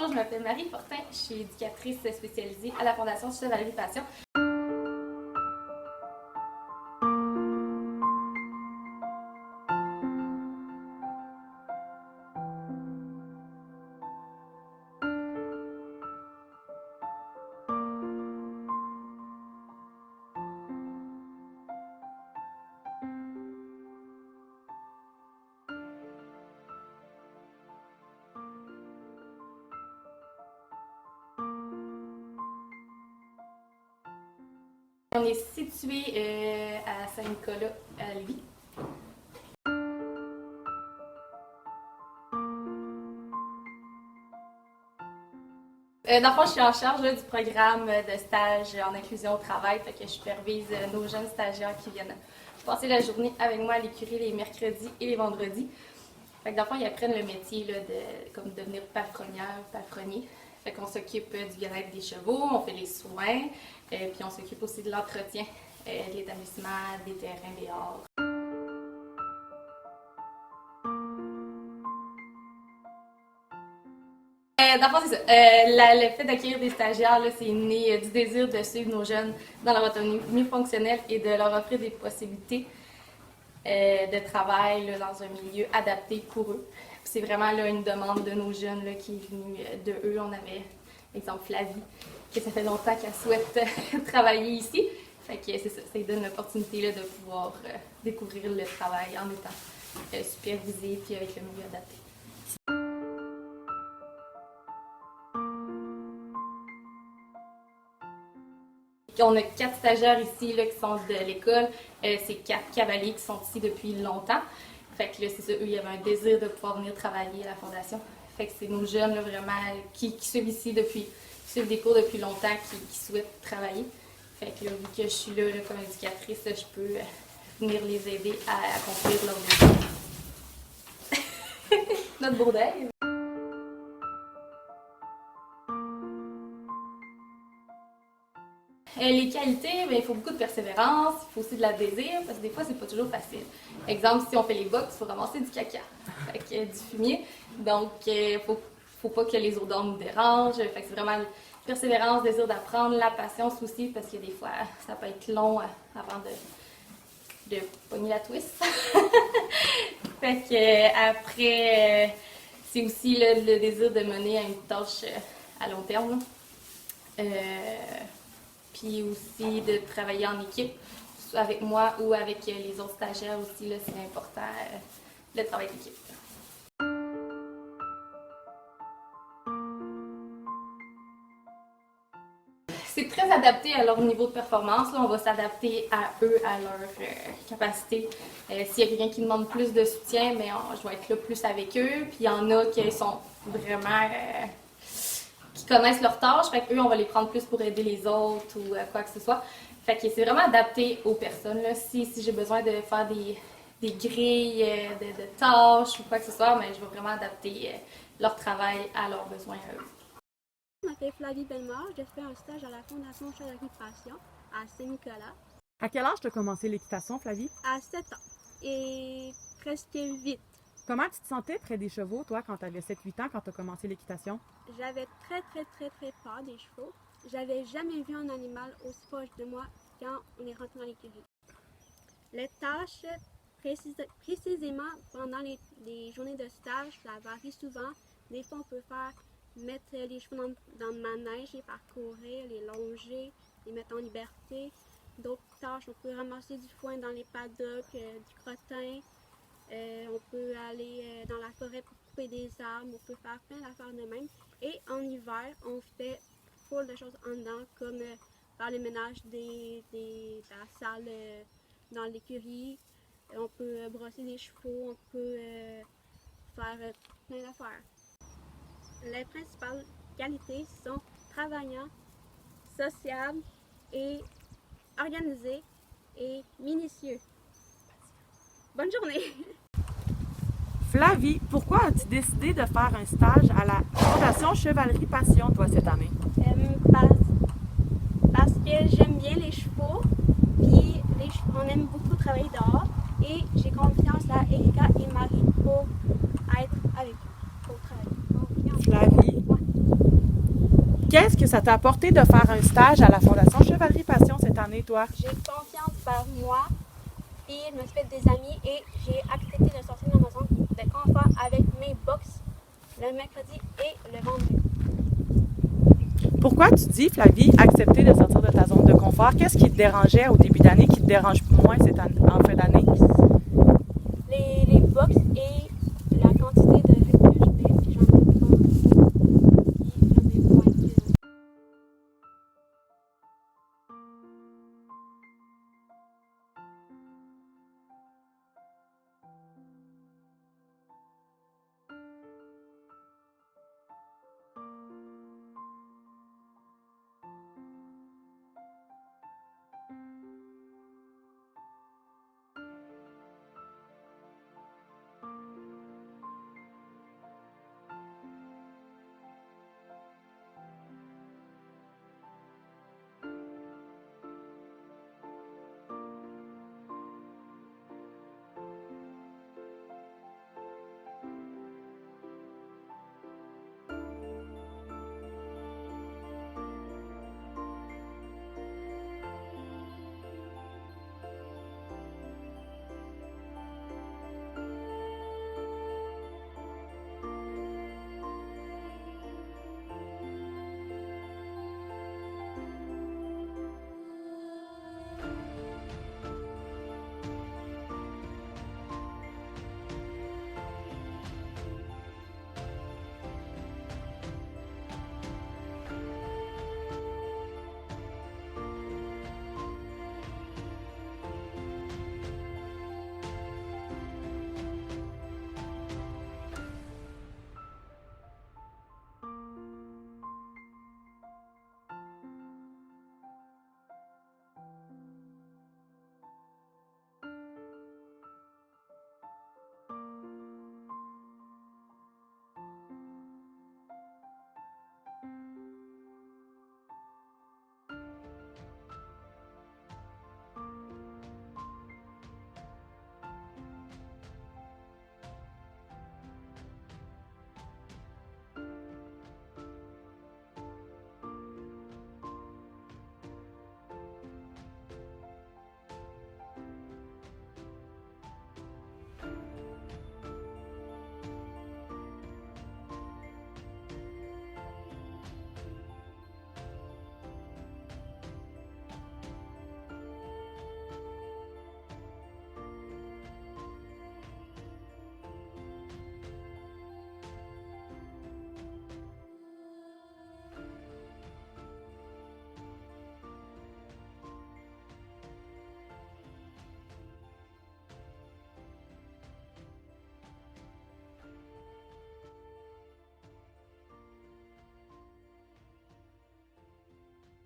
Bonjour, je m'appelle Marie Fortin, je suis éducatrice spécialisée à la Fondation Chevalerie Passion. On est situé à Saint-Nicolas, à Lévis. Dans le fond, je suis en charge du programme de stage en inclusion au travail, fait que je supervise nos jeunes stagiaires qui viennent passer la journée avec moi à l'écurie les mercredis et les vendredis. Fait que dans le fond, ils apprennent le métier là, comme devenir palefrenière, palefrenier. Fait qu'on s'occupe du bien-être des chevaux, on fait les soins, puis on s'occupe aussi de l'entretien, de l'établissement, des terrains dehors. Dans le fond, c'est ça. Le fait d'accueillir des stagiaires, c'est né du désir de suivre nos jeunes dans leur autonomie fonctionnelle et de leur offrir des possibilités de travail là, dans un milieu adapté pour eux. C'est vraiment là, une demande de nos jeunes là, qui est venue de eux. On avait, par exemple, Flavie, que ça fait longtemps qu'elle souhaite travailler ici. Fait que c'est ça, ça lui donne l'opportunité là, de pouvoir découvrir le travail en étant supervisé puis avec le milieu adapté. On a 4 stagiaires ici là, qui sont de l'école. C'est 4 cavaliers qui sont ici depuis longtemps. Fait que là, c'est ça, eux, il y avait un désir de pouvoir venir travailler à la Fondation. Fait que c'est nos jeunes là, vraiment qui suivent ici qui suivent des cours depuis longtemps, qui souhaitent travailler. Fait que là, vu que je suis là, comme éducatrice, je peux venir les aider à accomplir leur désir. Notre bourdaille. Les qualités, bien, il faut beaucoup de persévérance, il faut aussi de la désir, parce que des fois, c'est pas toujours facile. Exemple, si on fait les box, il faut ramasser du caca, du fumier. Donc, faut pas que les odeurs nous dérangent. Fait que c'est vraiment persévérance, désir d'apprendre, la patience aussi, parce que des fois, ça peut être long avant de pogner la twist. Fait que après, c'est aussi le désir de mener à une tâche à long terme. Puis aussi de travailler en équipe, soit avec moi ou avec les autres stagiaires aussi, là, c'est important, le travail d'équipe. C'est très adapté à leur niveau de performance. Là, on va s'adapter à eux, à leur capacité. S'il y a quelqu'un qui demande plus de soutien, mais je vais être là plus avec eux. Puis il y en a qui sont vraiment... qui connaissent leurs tâches, fait qu'eux, on va les prendre plus pour aider les autres ou quoi que ce soit. Fait que c'est vraiment adapté aux personnes. Là. Si j'ai besoin de faire des grilles de tâches ou quoi que ce soit, mais je vais vraiment adapter leur travail à leurs besoins à eux. Je m'appelle Flavie Bellemare, je fais un stage à la Fondation Chevalerie Passion à Saint-Nicolas. À quel âge tu as commencé l'équitation, Flavie? À 7 ans et presque 8. Comment tu te sentais près des chevaux, toi, quand tu avais 7-8 ans, quand tu as commencé l'équitation? J'avais très peur des chevaux. J'avais jamais vu un animal aussi proche de moi quand on est rentré dans l'écurie. Les tâches, précisément pendant les journées de stage, ça varie souvent. Des fois, on peut mettre les chevaux dans le manège et parcourir, les longer, les mettre en liberté. D'autres tâches, on peut ramasser du foin dans les paddocks, du crottin. On peut aller dans la forêt pour couper des arbres, on peut faire plein d'affaires de même. Et en hiver, on fait full de choses en dedans, comme faire le ménage de la salle dans l'écurie. On peut brosser les chevaux, on peut faire plein d'affaires. Les principales qualités sont travaillant, sociable et organisé et minutieux. Bonne journée! Flavie, pourquoi as-tu décidé de faire un stage à la Fondation Chevalerie Passion, toi, cette année? Parce que j'aime bien les chevaux, puis on aime beaucoup travailler dehors, et j'ai confiance à Erika et Marie pour être avec eux, pour travailler. Flavie, Ouais. Qu'est-ce que ça t'a apporté de faire un stage à la Fondation Chevalerie Passion cette année, toi? J'ai confiance par moi, puis je me suis fait des amis et j'ai accepté de sortir de ma zone de confort avec mes box le mercredi et le vendredi. Pourquoi tu dis, Flavie, accepter de sortir de ta zone de confort? Qu'est-ce qui te dérangeait au début d'année qui te dérange moins cette année, en fin d'année?